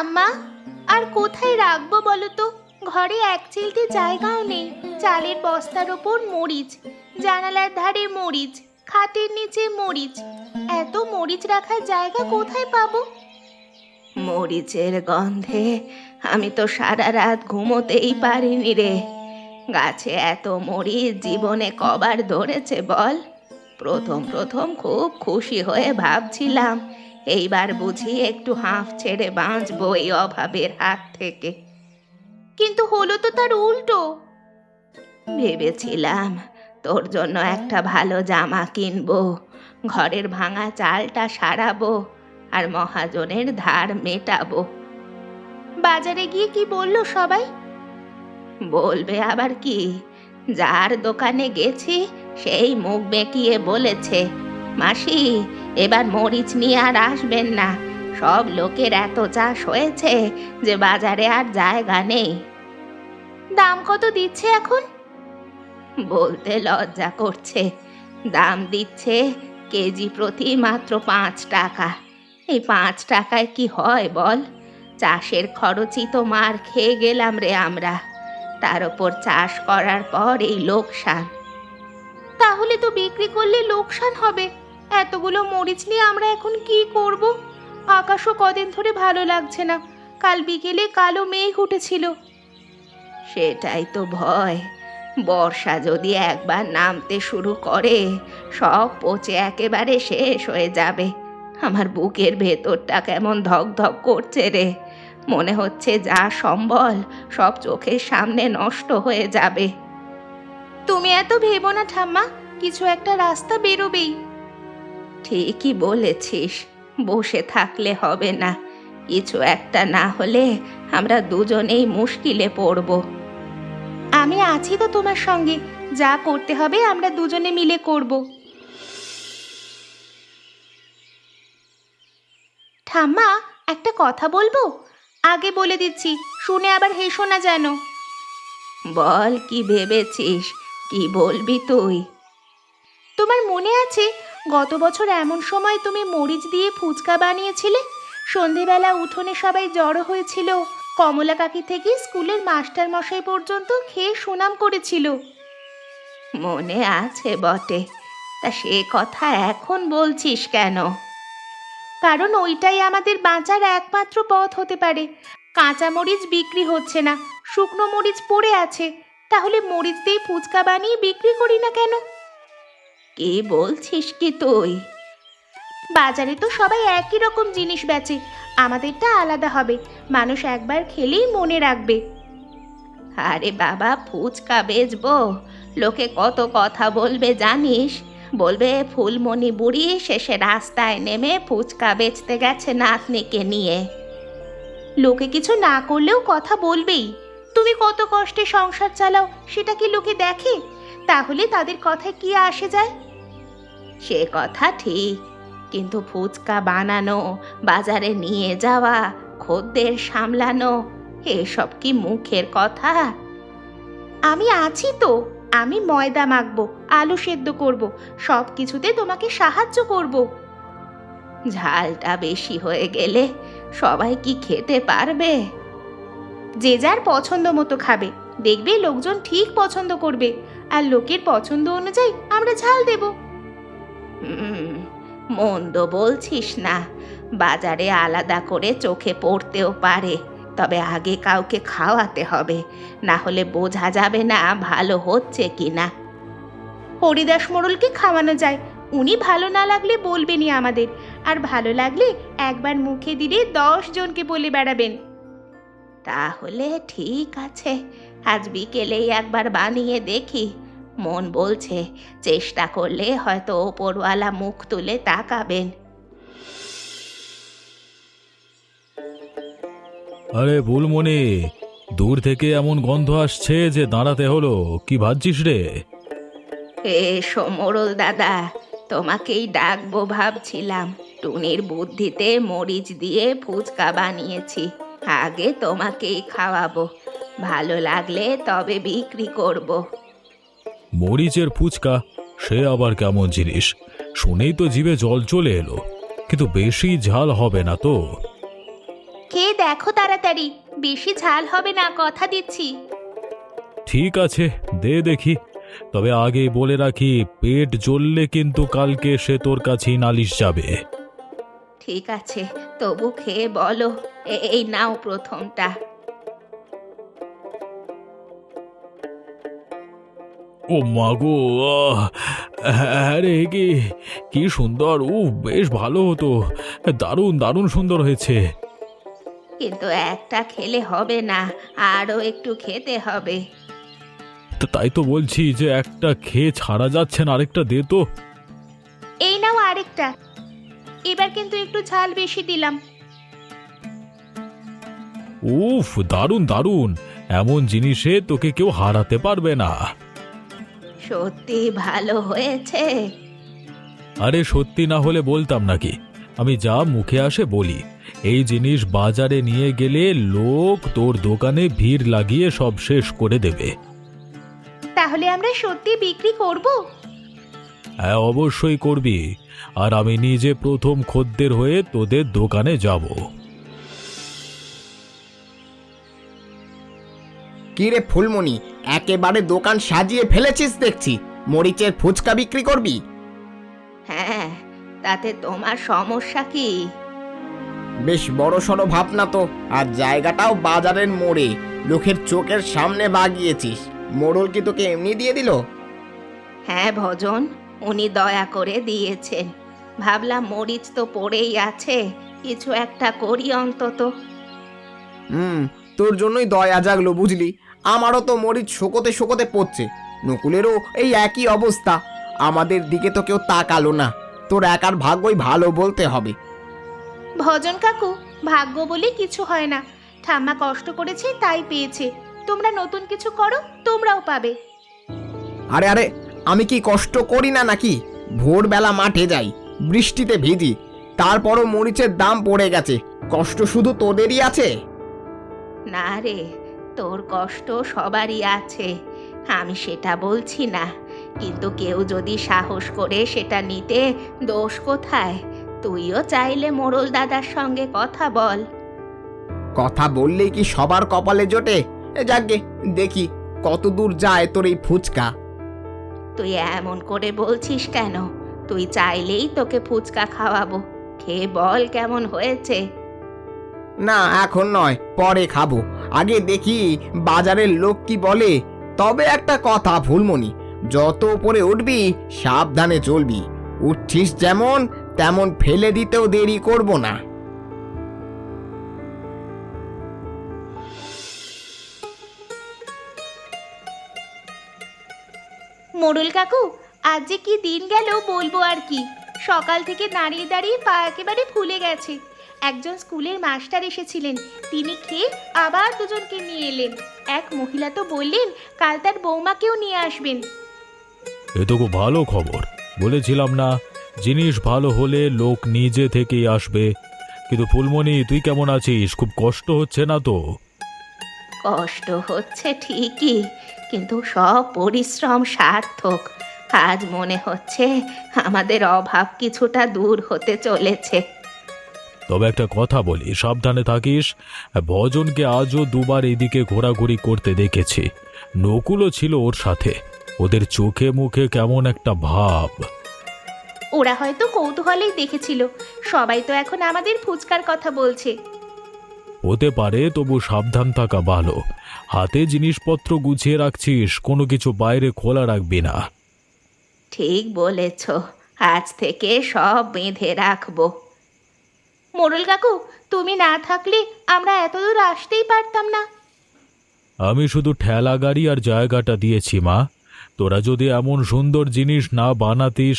ঠাম্মা, আর কোথায় রাখবো বলো তো? ঘরে এক চিলতে জায়গাও নেই। চালের বস্তার ওপর মরিচ, জানালার ধারে মরিচ, খাটের নিচে মরিচ। এত মরিচ রাখার জায়গা কোথায় পাবো? মরিচের গন্ধে আমি তো সারা রাত ঘুমোতেই পারিনি রে। গাছে এত মরিচ জীবনে কবার ধরেছে বল? প্রথম প্রথম খুব খুশি হয়ে ভাবছিলাম এইবার বুঝি একটু হাঁফ ছেড়ে বাঁচবো এই অভাবের হাত থেকে। কিন্তু হলো তো তার উল্টো। ভেবেছিলাম তোর জন্য একটা ভালো জামা কিনবো, ঘরের ভাঙা চালটা সারাবো, আর মহাজনের ধার মেটাবো। বাজারে গিয়ে কি বললো সবাই? বলবে আবার কি, যার দোকানে গেছি সেই মুখ বেঁকিয়ে বলেছে, মাসি এবার মরিচ নিয়ে আর আসবেন না, সব লোকের এত চাষ হয়েছে যে বাজারে আর জায়গা নেই। দাম কত দিচ্ছে এখন? বলতে লজ্জা করছে। দাম দিচ্ছে কেজি প্রতি মাত্র 5 টাকা। এই 5 টাকায় কি হয় বল? চাষের খরচই তো মার খেয়ে গেলাম রে আমরা, তার উপর চাষ করার পর এই লোকসান। তাহলে তো বিক্রি করলে লোকসান হবে। এতগুলো মরিচ নিয়ে আমরা এখন কি করব? আকাশও কদিন ধরে ভালো লাগছে না, কাল বিকেলে কালো মেঘ উঠেছিল। সেটাই তো ভয়, বর্ষা যদি একবার নামতে শুরু করে সব পচে একেবারে শেষ হয়ে যাবে। আমার বুকের ভেতরটা কেমন ধক ধক করছে রে, মনে হচ্ছে যা সম্বল সব চোখের সামনে নষ্ট হয়ে যাবে। তুমি এত ভেবো না ঠাম্মা, কিছু একটা রাস্তা বেরোবেই। ঠিকই বলেছিস, বসে থাকলে হবে না, কিছু একটা না হলে আমরা দুজনেই মুশকিলে পড়ব। আমি আছি তো তোমার সঙ্গে, যা করতে হবে আমরা দুজনে মিলে করব। ঠাম্মা, একটা কথা বলবো? আগে বলে দিচ্ছি, শুনে আবার হেসো না যেন। বল, কি ভেবেছিস, কি বলবি তুই? তোমার মনে আছে গত বছর এমন সময় তুমি মরিচ দিয়ে ফুচকা বানিয়েছিলে? সন্ধেবেলা উঠোনে সবাই জড়ো হয়েছিল, কমলা কাকি থেকে স্কুলের মাস্টার মশাই পর্যন্ত খেয়ে সুনাম করেছিল। মনে আছে বটে, তা সে কথা এখন বলছিস কেন? কারণ ওইটাই আমাদের বাঁচার একমাত্র পথ হতে পারে। কাঁচা মরিচ বিক্রি হচ্ছে না, শুকনো মরিচ পড়ে আছে, তাহলে মরিচ দিয়ে ফুচকা বানিয়ে বিক্রি করি না কেন? কি বলছিস কি তুই? বাজারে তো সবাই একই রকম জিনিস বেচে, আমাদেরটা আলাদা হবে, মানুষ একবার খেলেই মনে রাখবে। আরে বাবা, ফুচকা বেচবো, লোকে কত কথা বলবে জানিস? বলবে ফুলমণি বুড়ি শেষে রাস্তায় নেমে ফুচকা বেচতে গেছে নাতনিকে নিয়ে। লোকে কিছু না করলেও কথা বলবেই। তুমি কত কষ্টে সংসার চালাও, সেটা কি লোকে দেখে? তাহলে তাদের কথায় কি আসে যায়? সে কথা ঠিক, কিন্তু ফুচকা বানানো, বাজারে নিয়ে যাওয়া, খদ্দের সামলানো, এসব কি মুখের কথা? আমি আছি তো, আমি ময়দা মাখবো, আলু সেদ্ধ করব, সব কিছুতে তোমাকে সাহায্য করব। ঝালটা বেশি হয়ে গেলে সবাই কি খেতে পারবে? যে যার পছন্দ মতো খাবে, দেখবে লোকজন ঠিক পছন্দ করবে, আর লোকের পছন্দ অনুযায়ী আমরা ঝাল দেব। মন্দ বলছিস না, বাজারে আলাদা করে চোখে পড়তেও পারে, তবে আগে কাউকে খাওয়াতে হবে, না হলে বোঝা যাবে না ভালো হচ্ছে কিনা। হরিদাস মোড়লকে খাওয়ানো যায়, উনি ভালো না লাগলে বলবেনই আমাদের, আর ভালো লাগলে একবার মুখে দিলে 10 জনকে বলে বেড়াবেন। তাহলে ঠিক আছে, আজ বিকেলেই একবার বানিয়ে দেখি। মন বলছে চেষ্টা করলে হয়তো ওপরওয়ালা মুখ তুলে তাকাবেন। আরে ফুলমণি, দূর থেকে এমন গন্ধ আসছে যে দাঁড়াতে হলো, কি ভাবছিস রে? এসো মোড়ল দাদা, তোমাকেই ডাকবো ভাবছিলাম। টুনির বুদ্ধিতে মরিচ দিয়ে ফুচকা বানিয়েছি, আগে তোমাকেই খাওয়াবো, ভালো লাগলে তবে বিক্রি করব। মরিচের ফুচকা, সে আবার কেমন জিনিস? শুনেই তো জিভে জল চলে এলো, কিন্তু বেশি ঝাল হবে না তো? খেয়ে দেখো তাড়াতাড়ি, বেশি ঝাল হবে না, কথা দিচ্ছি। ঠিক আছে, দে দেখি। তবে আগে বলে রাখি, পেট জ্বললে কিন্তু কালকে সে তোর কাছেই নালিশ যাবে। ঠিক আছে, তবু খেয়ে বলো। এই নাও প্রথমটা। ও মাগো, হ্যাঁ রে, কি কি সুন্দর! বেশ ভালো হতো। দারুণ দারুণ সুন্দর হয়েছে। কিন্তু একটা খেলে হবে না, আরো একটু খেতে হবে। তাই তো বলছি যে একটা খেয়ে ছাড়া যাচ্ছে না, আরেকটা দে তো। এই নাও আরেকটা। এবার কিন্তু একটু ঝাল বেশি দিলাম। উফ, দারুণ দারুণ! এমন জিনিসে তোকে কেউ হারাতে পারবে না। সত্যি ভালো হয়েছে। আরে সত্যি না হলে বলতাম নাকি? আমি যা মুখে আসে বলি। এই জিনিস বাজারে নিয়ে গেলে লোক তোর দোকানে ভিড় লাগিয়ে সব শেষ করে দেবে। তাহলে আমরা সত্যি বিক্রি করব? হ্যাঁ, অবশ্যই করবি। আর আমি নিজে প্রথম খদ্দের হয়ে তোদের দোকানে যাব। কি রে ফুলমণি, একেবারে দোকান সাজিয়ে ফেলেছিস দেখছি। মরিচের ফুচকা বিক্রি করবি? হ্যাঁ, তাতে তোমার সমস্যা কি? বেশ বড় সড়ো ভাবনা তো। আর জায়গাটাও বাজারের মোড়ে, লোকের চোখের সামনে বাগিয়েছিস। মোড়ল কি তোকে এমনি দিয়ে দিল? হ্যাঁ ভজন, উনি দয়া করে দিয়েছেন। ভাবলাম মরিচ তো পড়েই আছে, কিছু একটা করি অন্তত। তোর জন্যই দয়া জাগলো বুঝলি। আমারও তো মরিচ শুকোতে শুকোতে পড়ছে। নকুলেরও এই একই অবস্থা। আমাদের দিকে তো কেউ তাকালো না। তোর একার ভাগ্যই ভালো বলতে হবে। ভজন কাকু, ভাগ্য বলে কিছু হয় না। ঠাম্মা কষ্ট করেছে তাই পেয়েছে। তোমরা নতুন কিছু করো, তোমরাও পাবে। আরে আরে, আমি কি কষ্ট করি না নাকি? ভোরবেলা মাঠে যাই, বৃষ্টিতে ভিজি, তারপরও মরিচের দাম পড়ে গেছে। কষ্ট শুধু তোদেরই আছে? না রে, তোর কষ্ট সবারই আছে, আমি সেটা বলছি না। কিন্তু কেউ যদি সাহস করে সেটা নিতে, দোষ কোথায়? তুইও চাইলে মোড়ল দাদার সঙ্গে কথা বল। কথা বললেই কি সবার কপালে জোটে? যাকগে, দেখি কত দূর যায় তোর এই ফুচকা। তুই এমন করে বলছিস কেন? তুই চাইলেই তোকে ফুচকা খাওয়াবো। খেয়ে বল কেমন হয়েছে। না, এখন নয়, পরে খাবো। আগে দেখি বাজারের লোক কি বলে। তবে একটা কথা ফুলমণি, যত উপরে উঠবি সাবধানে চলবি। উঠছিস যেমন তেমন ফেলে দিতেও দেরি করব না। মোড়ল কাকু, আজ যে কি দিন গেল বলবো আর কি। সকাল থেকে দাঁড়িয়ে দাঁড়িয়ে পা একেবারে ফুলে গেছে। একজন স্কুলের মাস্টার এসেছিলেন, তিনি খেয়ে আবার দুজনকে নিয়ে এলেন। এক মহিলা তো বললেন কাল তার বৌমাকেও নিয়ে আসবেন। এ তো খুব ভালো খবর। বলেছিলাম না, জিনিস ভালো হলে লোক নিজে থেকেই আসবে। কিন্তু ফুলমণি, তুই কেমন আছিস? খুব কষ্ট হচ্ছে না তো? কষ্ট হচ্ছে ঠিকই, কিন্তু সব পরিশ্রম সার্থক। আজ মনে হচ্ছে আমাদের অভাব কিছুটা দূর হতে চলেছে। তবে একটা কথা বলি, সাবধানে থাকিস। ভজনকে আজও দুবার এদিকে ঘোরাঘুরি করতে দেখেছি। নকুলও ছিল ওর সাথে। ওদের চোখে মুখে কেমন একটা ভাব। ওরা হয়তো কৌতূহলেই দেখেছিল। সবাই তো এখন আমাদের ফুচকার কথা বলছে। হতে পারে, তবু সাবধান থাকা ভালো। হাতে জিনিসপত্র গুছিয়ে রাখছিস, কোনো কিছু বাইরে খোলা রাখবি না। ঠিক বলেছ, আজ থেকে সব বেঁধে রাখবো। মোড়ল কাকু, তুমি না থাকলে আমরা এতদূর আসতেই পারতাম না। আমি শুধু ঠেলা গাড়ি আর জায়গাটা দিয়েছি মা। তোরা যদি এমন সুন্দর জিনিস না বানাতিস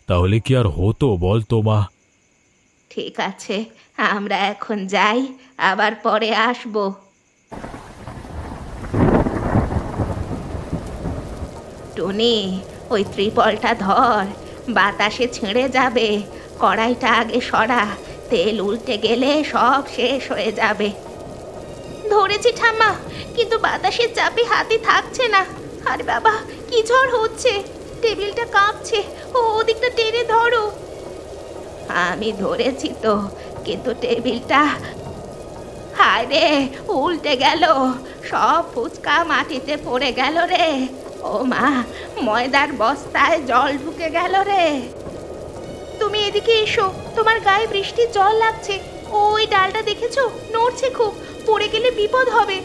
তাহলে কি আর হতো বলতো মা? ঠিক আছে, আমরা এখন যাই, আবার পরে আসবো। টুনি, ওই ত্রিপলটা ধর, বাতাসে ছেড়ে যাবে। কড়াইটা আগে সরা, তেল উল্টে গেলে সব শেষ হয়ে যাবে। ধরেছি ঠাম্মা, কিন্তু বাতাসের চাপে হাতে থাকছে না। আরে বাবা, কি ঝড় হচ্ছে! টেবিলটা কাঁপছে। ওদিকটা টেনে ধরো। আমি ধরেছি তো, কিন্তু টেবিলটা হায় রে, উল্টে গেল, সব ফুচকা মাটিতে পড়ে গেল রে। ও মা, ময়দার বস্তায় জল ঢুকে গেল রে। তুমি এদিকে এসো, তোমার গায়ে বৃষ্টির জল লাগছে। ওই ডালটা দেখেছো, নড়ছে খুব, পড়ে গেলে বিপদ হবে।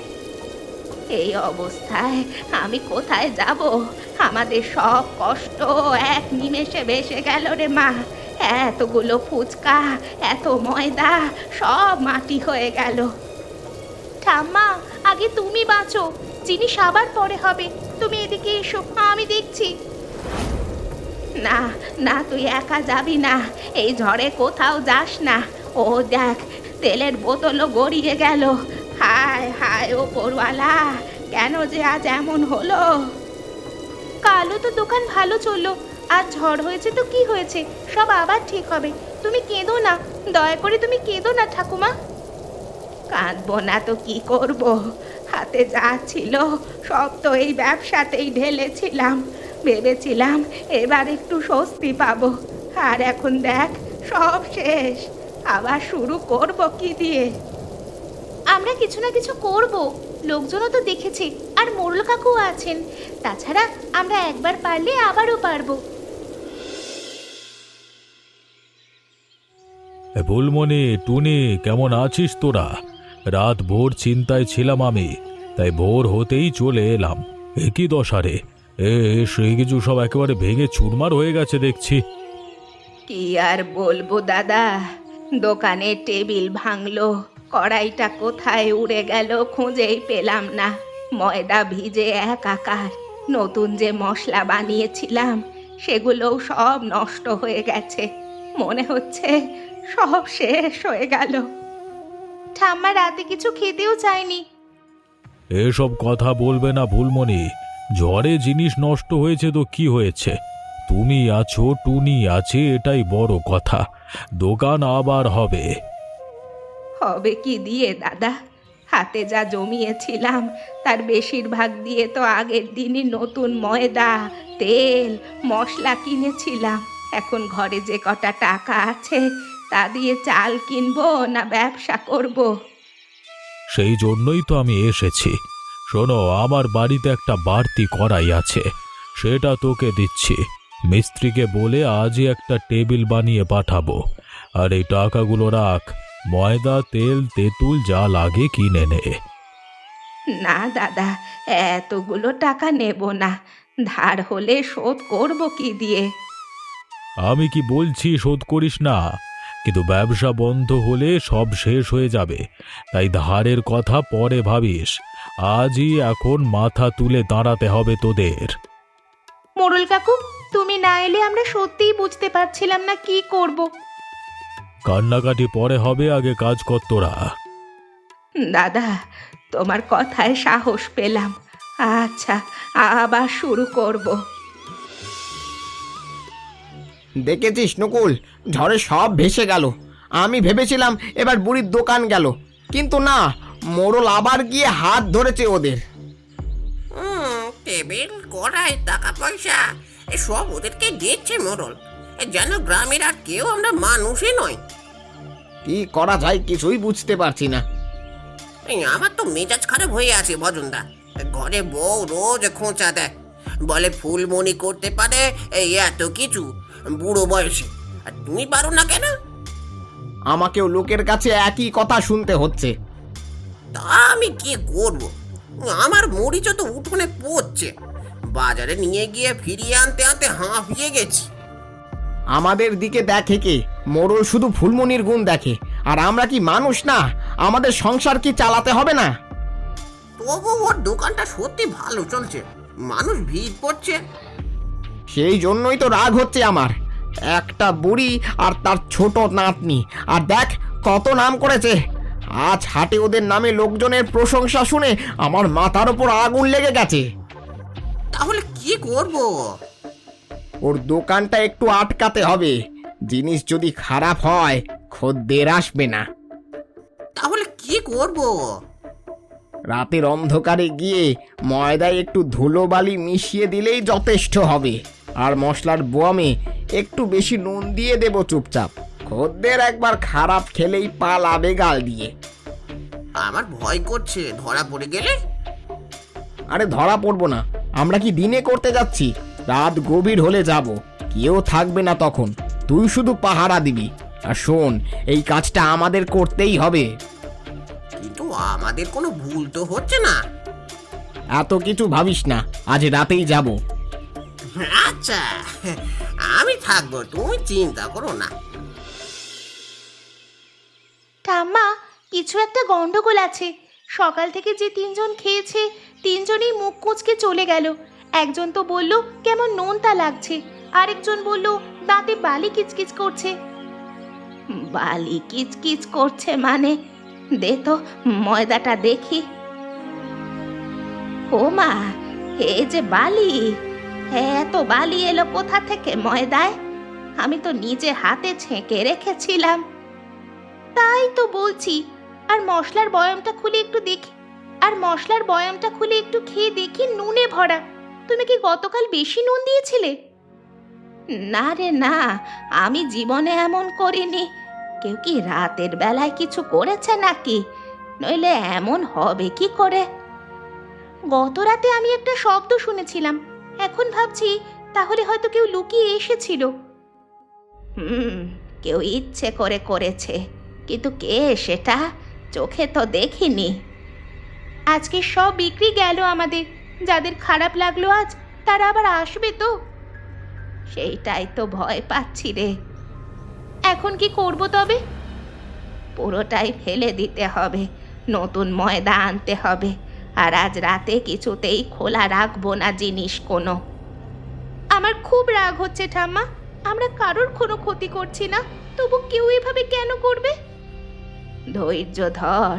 এই অবস্থায় আমি কোথায় যাব? আমাদের সব কষ্ট এক নিমেষে ভেসে গেল রে মা। এতগুলো ফুচকা, এত ময়দা, সব মাটি হয়ে গেল। ঠাম্মা, আগে তুমি বাঁচো, জিনিস আবার পরে হবে। তুমি এদিকে এসো, আমি দেখছি। না না, তুই একা যাবি না, এই ঝড়ে কোথাও যাস না। ও দেখ, তেলের বোতলও গড়িয়ে গেল। হায় হায় ওপরওয়ালা, কেন যে আজ এমন হলো? কালও তো দোকান ভালো চললো, আজ ঝড় হয়েছে তো কি হয়েছে, সব আবার ঠিক হবে। তুমি কেঁদো না, দয়া করে তুমি কেঁদো না ঠাকুমা। কাঁদবো না তো কি করব? হাতে যা ছিল সব তো এই ব্যবসাতেই ঢেলেছিলাম। ভেবেছিলাম এবার একটু স্বস্তি পাবো, আর এখন দেখ সব শেষ। আবার শুরু করব কি দিয়ে? আমরা কিছু না কিছু করব, লোকজনও তো দেখেছে, আর মোড়ল কাকুও আছেন। তাছাড়া আমরা একবার পারলে আবারও পারবো। ফুলমণি, টুনি, কেমন আছিস তোরা? রাত ভোর চিন্তায় ছিলাম আমি, তাই ভোর হতেই চলে এলাম। একই দশা রে, সেই কিছু সব একেবারে ভেঙে চুরমার হয়ে গেছে দেখছি। কি আর বলবো দাদা, দোকানের টেবিল ভাঙলো, কড়াইটা কোথায় উড়ে গেল খুঁজেই পেলাম না। ময়দা ভিজে একাকার, নতুন যে মশলা বানিয়েছিলাম সেগুলোও সব নষ্ট হয়ে গেছে। মনে হচ্ছে সব শেষ হয়ে গেল। ঠাম্মা রাতে কিছু খেতেও চায়নি। এসব কথা বলবে না ফুলমণি, ঝড়ে জিনিস নষ্ট হয়েছে তো কি হয়েছে? তুমি আছো, টুনি আছে, এটাই বড় কথা। দোকান আবার হবে। হবে কি দিয়ে দাদা? হাতে যা জমিয়েছিলাম তার বেশিরভাগ দিয়ে তো আগের দিনই নতুন ময়দা, তেল, মশলা কিনেছিলাম। এখন ঘরে যে কটা টাকা আছে তা দিয়ে চাল কিনবো না ব্যবসা করব? সেই জন্যই তো আমি এসেছি। শোনো, আমার বাড়িতে একটা বাড়তি কড়াই আছে, সেটা তোকে দিচ্ছি। মিস্ত্রিকে বলে আজই একটা টেবিল বানিয়ে পাঠাবো। আর এই টাকাগুলো রাখ, ময়দা, তেল, তেঁতুল যা লাগে কিনে নে। না দাদা, এতগুলো টাকা নেব না, ধার হলে শোধ করব কি দিয়ে? আমি কি বলছি শোধ করিস না, কিন্তু ব্যবসা বন্ধ হলে সব শেষ হয়ে যাবে। তাই ধারের কথা পরে ভাবিস, আজই এখন মাথা তুলে দাঁড়াতে হবে তোদের। মোড়ল কাকু, তুমি না এলে আমরা সত্যিই বুঝতে পারছিলাম না কি করব। কান্নাকাটি পরে হবে, আগে কাজ কর তোরা। দাদা, তোমার কথায় সাহস পেলাম। আচ্ছা, আবার শুরু করব। দেখেছিস নকুল, ঝড়ে সব ভেসে গেল। আমি ভেবেছিলাম এবার বুড়ির দোকান গেল, কিন্তু না, মোড়ল আবার গিয়ে হাত ধরেছে ওদের। টেবিল, কড়াই, টাকা পয়সা সব ওদেরকে দিচ্ছে মোড়ল। যেন গ্রামের আর কেউ আমরা মানুষই নয়। কি করা যায় কিছুই বুঝতে পারছি না। আমার তো মেজাজ খারাপ হয়ে আছে বজনদা। ঘরে বউ রোজ খোঁচা দেয়, বলে ফুলমণি করতে পারে এই এত কিছু বুড়ো বয়সে, আর তুমি পারো না কেন? আমাকেও লোকের কাছে একই কথা শুনতে হচ্ছে। তা আমি কি করব? আমার মরিচ তো উঠোনে পড়ছে, বাজারে নিয়ে গিয়ে ফিরিয়ে আনতে আনতে হাঁপিয়ে গেছি। আমাদের দিকে দেখে কে? মোড়ল শুধু ফুলমনির গুণ দেখে, আর আমরা কি মানুষ না? আমাদের সংসার কি চালাতে হবে না? তবু ওর দোকানটা সত্যি ভালো চলছে, মানুষ ভিড় করছে। সেই জন্যই তো রাগ হচ্ছে আমার। একটা বুড়ি আর তার ছোট নাতনি, আর দেখ কত নাম করেছে। আজ হাটে ওদের নামে লোকজনের প্রশংসা শুনে আমার মাথার ওপর আগুন লেগে গেছে। তাহলে কি করব? ওর দোকানটা একটু আটকাতে হবে। জিনিস যদি খারাপ হয় খদ্দের আসবে না। তাহলে কি করব? রাতের অন্ধকারে গিয়ে ময়দায় একটু ধুলোবালি মিশিয়ে দিলেই যথেষ্ট হবে। আর মশলার বোয়ামে একটু বেশি নুন দিয়ে দেব চুপচাপ। খদ্দের একবার খারাপ খেলেই পালাবে গাল দিয়ে। আমার ভয় করছে ধরা পড়ে গেলে। আরে ধরা পড়বো না, আমরা কি দিনে করতে যাচ্ছি? রাত গভীর হলে যাব, কেউ থাকবে না তখন। তুই শুধু পাহারা দিবি। আর শোন, এই কাজটা আমাদের করতেই হবে। কিন্তু আমাদের কোনো ভুল তো হচ্ছে না। এত কিছু ভাবিস না, আজ রাতেই যাব। আচ্ছা, আমি থাকবো, তুমি চিন্তা করো না। ঠাম্মা, কিছু একটা গন্ডগোল আছে। সকাল থেকে যে তিনজন খেয়েছে তিনজনই মুখ কুঁচকে চলে গেল। একজন তো বলল কেমন নোনতা লাগছে, আরেকজন বলল দাঁতে বালি কিচকিচ করছে। বালি কিচকিচ করছে মানে? দে তো ময়দাটা দেখি। ও মা, এ যে বালি! এত বালি এলো কোথা থেকে ময়দায়? আমি তো নিজে হাতে ছেঁকে রেখেছিলাম। তাই তো বলছি। আর মশলার বয়ামটা খুলে একটু খেয়ে দেখি, নুনে ভরা। তুমি কি গতকাল বেশি নুন দিয়েছিলে? না রে না, আমি জীবনে এমন করিনি। কেউ কি রাতের বেলায় কিছু করেছে নাকি? নইলে এমন হবে কি করে? গত রাতে আমি একটা শব্দ শুনেছিলাম। এখন ভাবছি তাহলে হয়তো কেউ লুকিয়ে এসেছিল। কেউ ইচ্ছে করে করেছে, কিন্তু কে সেটা চোখে তো দেখিনি। আজকে সব বিক্রি গেল আমাদের। যাদের খারাপ লাগলো আজ, তারা আবার আসবে তো? সেইটাই তো ভয় পাচ্ছি রে। এখন কি করব তবে? পুরোটাই ফেলে দিতে হবে, নতুন ময়দা আনতে হবে। আর আজ রাতে কিছুতেই খোলা রাখবো না জিনিস কোনো। আমার খুব রাগ হচ্ছে ঠাম্মা। আমরা কারোর কোনো ক্ষতি করছি না, তবু কেউ এভাবে কেন করবে? ধৈর্য ধর,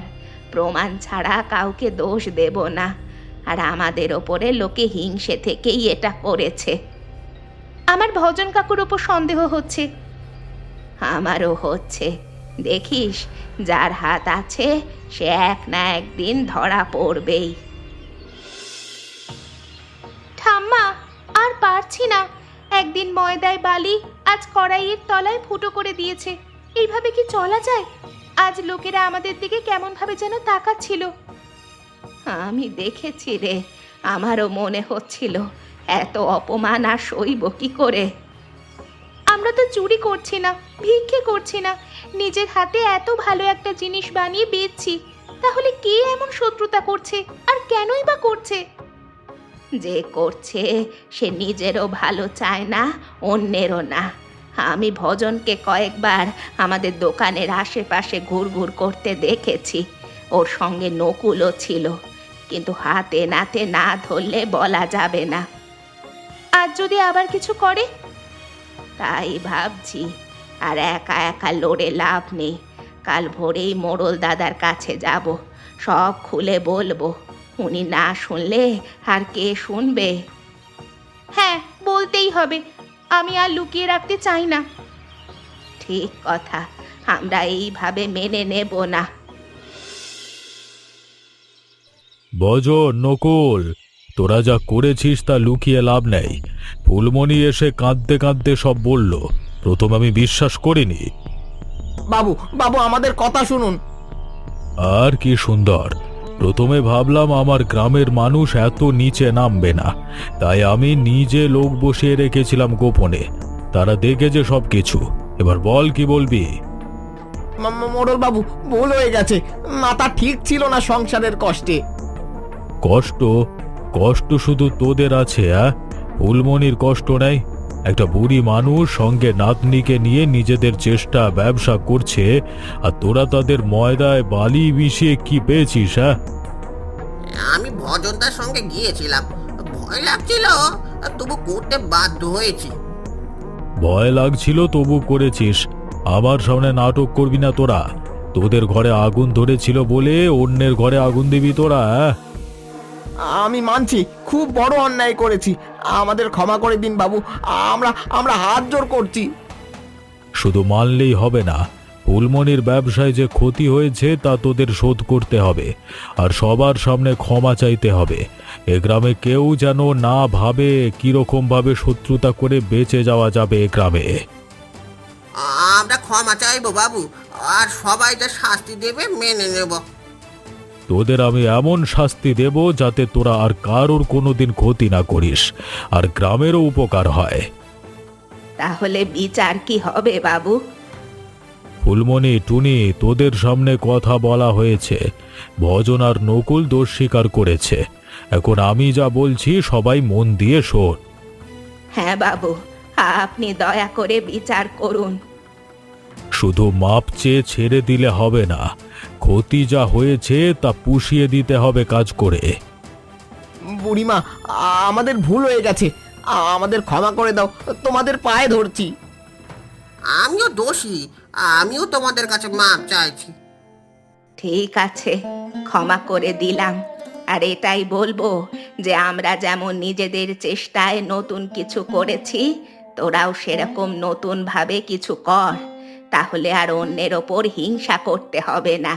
প্রমাণ ছাড়া কাউকে দোষ দেব না। আর আমাদের ওপরে লোকে হিংসে থেকেই এটা করেছে। আমার ভজন কাকুর ওপর সন্দেহ হচ্ছে। আমারও হচ্ছে। দেখিস, যার হাত আছে সে এক না একদিন ধরা পড়বেই। ঠাম্মা, আর পারছি না। একদিন ময়দায় বালি, আজ কড়াইয়ের তলায় ফুটো করে দিয়েছে। এইভাবে কি চলা যায়? আজ লোকেরা আমাদের দিকে কেমন ভাবে যেন তাকাচ্ছিল। আমি দেখেছি রে, আমারও মনে হচ্ছিল এত অপমান আর সইব কি করে। আমরা তো চুরি করছি না, ভিক্ষে করছি না, নিজের হাতে এত ভালো একটা জিনিস বানিয়ে বেচছি। তাহলে কে এমন শত্রুতা করছে, আর কেনই বা করছে? যে করছে সে নিজেরও ভালো চায় না, অন্যেরও না। আমি ভজনকে কয়েকবার আমাদের দোকানের আশেপাশে ঘুরঘুর করতে দেখেছি। ওর সঙ্গে নকুলও ছিল, কিন্তু হাতে নাতে না ধরলে বলা যাবে না। আজ যদি আবার কিছু করে? তাই ভাবছি। আর একা একা লড়ে লাভ নেই। কাল ভোরেই মোড়ল দাদার কাছে যাব, সব খুলে বলবো। উনি না শুনলে আর কে শুনবে? হ্যাঁ, বলতেই হবে। আমি আর লুকিয়ে রাখতে চাই না। ঠিক কথা, আমরা এইভাবে মেনে নেব না। ভজন, নকুল, তোরা যা করেছিস তা লুকিয়ে লাভ নেই। ফুলমণি এসে কাঁদতে কাঁদতে সব বলল। প্রথম আমি বিশ্বাস করিনি। বাবু, বাবু, আমাদের কথা শুনুন। আর কি সুন্দর! প্রথমে ভাবলাম আমার গ্রামের মানুষ এত নিচে নামবে না, তাই আমি নিজে লোক বসিয়ে রেখেছিলাম গোপনে। তারা দেখেছে সব কিছু। এবার বল, কি বলবি? মোড়ল বাবু, ভুল হয়ে গেছে। মাথা ঠিক ছিল না সংসারের কষ্টে। কষ্ট? কষ্ট শুধু তোদের আছে? ফুলমণির কষ্ট নেই? একটা বুড়ি মানুষ সঙ্গে নাতনিকে নিয়ে নিজেদের চেষ্টা ব্যবসা করছে, আর তোরা তাদের ময়দায় বালি মিশিয়ে কি পেয়েছিস? আমি ভজনটার সঙ্গে গিয়েছিলাম, ভয় লাগছিল, তবু করতে বাধ্য হয়েছি। ভয় লাগছিল তবু করেছিস? আমার সামনে নাটক করবি না তোরা। তোদের ঘরে আগুন ধরেছিল বলে অন্যের ঘরে আগুন দিবি তোরা? আমি মানছি, খুব বড় অন্যায় করেছি। আমাদের ক্ষমা করে দিন বাবু। আমরা আমরা হাত জোড় করছি। শুধু মানলেই হবে না। ফুলমণির ব্যবসায় যে ক্ষতি হয়েছে তা তোদের শোধ করতে হবে, আর সবার সামনে ক্ষমা চাইতে হবে। এ গ্রামে কেউ যেন না ভাবে কিরকম ভাবে শত্রুতা করে বেঁচে যাওয়া যাবে এ গ্রামে। আমরা ক্ষমা চাইবো বাবু, আর সবাই যা শাস্তি দেবে মেনে নেব। তোদের আমি এমন শাস্তি দেব যাতে তোরা আর কারোর কোনোদিন ক্ষতি না করিস, আর গ্রামেরও উপকার হয়। তাহলে বিচার কি হবে বাবু? ফুলমণি, টুনি, তোদের সামনে কথা বলা হয়েছে। ভজন আর নকুল দোষ স্বীকার করেছে। এখন আমি যা বলছি সবাই মন দিয়ে শোন। হ্যাঁ বাবু, আপনি দয়া করে বিচার করুন। শুধু মাপ চেয়ে ছেড়ে দিলে হবে না, ক্ষতি যা হয়েছে তা পুষিয়ে দিতে হবে কাজ করে। বুড়িমা, আমাদের ভুল হয়ে গেছে, আমাদের ক্ষমা করে দাও, তোমাদের পায়ে ধরছি। আমিও দোষী, আমিও তোমাদের কাছে মাপ চাইছি। ঠিক আছে, ক্ষমা করে দিলাম। আর এটাই বলবো যে আমরা যেমন নিজেদের চেষ্টায় নতুন কিছু করেছি, তোরাও সেরকম নতুন ভাবে কিছু কর, তাহলে আর অন্যের ওপর হিংসা করতে হবে না।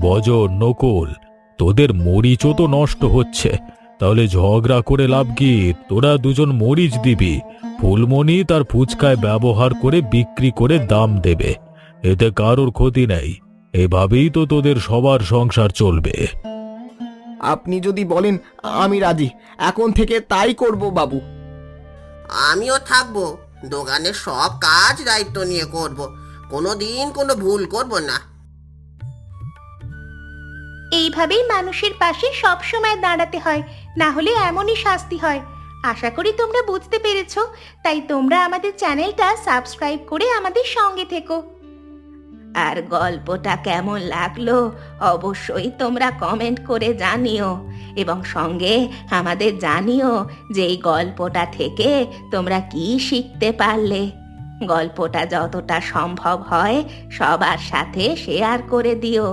ভজন, নকুল, তোদের মরিচও তো নষ্ট হচ্ছে, তাহলে ঝগড়া করে লাভ কি? তোরা দুজন মরিচ দিবি, ফুলমণি তার ফুচকায় ব্যবহার করে বিক্রি করে দাম দেবে, এতে কারোর ক্ষতি নেই। এভাবেই তো তোদের সবার সংসার চলবে। আপনি যদি বলেন আমি রাজি, এখন থেকে তাই করব বাবু। আমিও থাকবো, দোকানের সব কাজ দায়িত্ব নিয়ে করব, কোনোদিন কোনো ভুল করব না। এইভাবেই মানুষের পাশে সব সময় দাঁড়াতে হয়, না হলে এমনই শাস্তি হয়। আশা করি তোমরা বুঝতে পেরেছো, তাই তোমরা আমাদের চ্যানেলটা সাবস্ক্রাইব করে আমাদের সঙ্গে থেকো। আর গল্পটা কেমন লাগলো অবশ্যই তোমরা কমেন্ট করে জানিও, এবং সঙ্গে আমাদের জানিও যে এই গল্পটা থেকে তোমরা কি শিখতে পারলে। গল্পটা যতটা সম্ভব হয় সবার সাথে শেয়ার করে দিও।